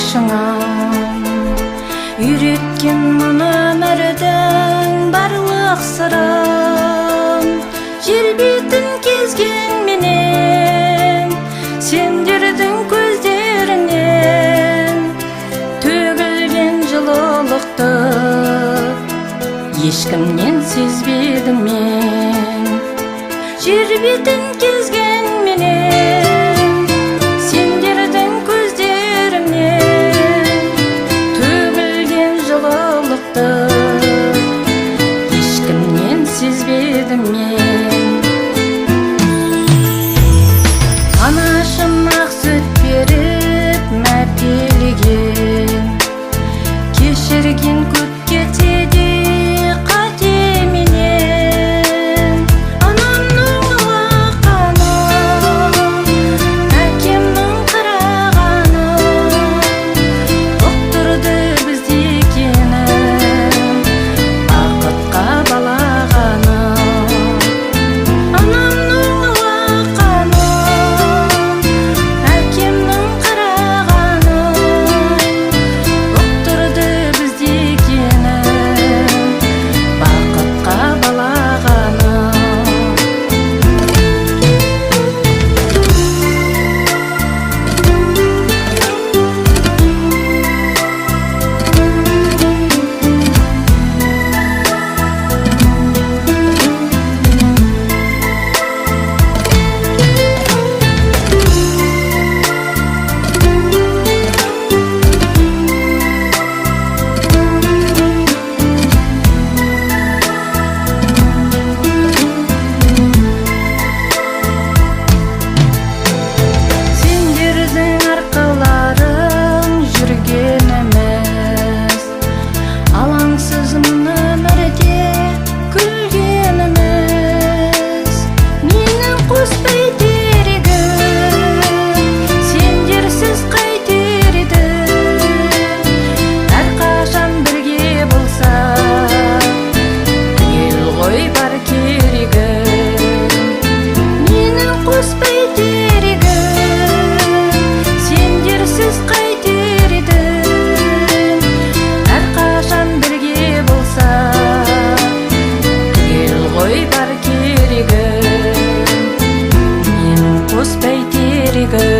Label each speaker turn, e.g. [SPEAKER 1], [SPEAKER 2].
[SPEAKER 1] башыңа үйреткен мына өмірдің барлық сырын, жер бетін кезген менен сендердің көздерінен төгілген жылылықты ешкімнен сезбедім мен. Жер бетін кезген менен сендердің көздерінен төгілген жылылықты ешкімнен сезбедім мен. Анашым ақ сүт беріп мәртелеген, кешірген көп кетеді қате менен. Анамның алақаны, әкемнің қарағаны ұқтырды бізді екенін, бақытқа балағаны. Анамның алақаны, әкемнің қарағаны ұқтырды бізді екенін, бақытқа балағаны. Сендердің арқаларың жүргеніміз, алаңсыз мына өмірде күлгеніміз. Менің қоспай терегім, сендерсіз қайтер едім. Әрқашан бірге болсақ, ел ғой бар керегім. Менің қоспай терегім, сендерсіз қайтер едім. Әрқашан бірге болсақ, ел ғой бар керегім. Менің қоспай терегім.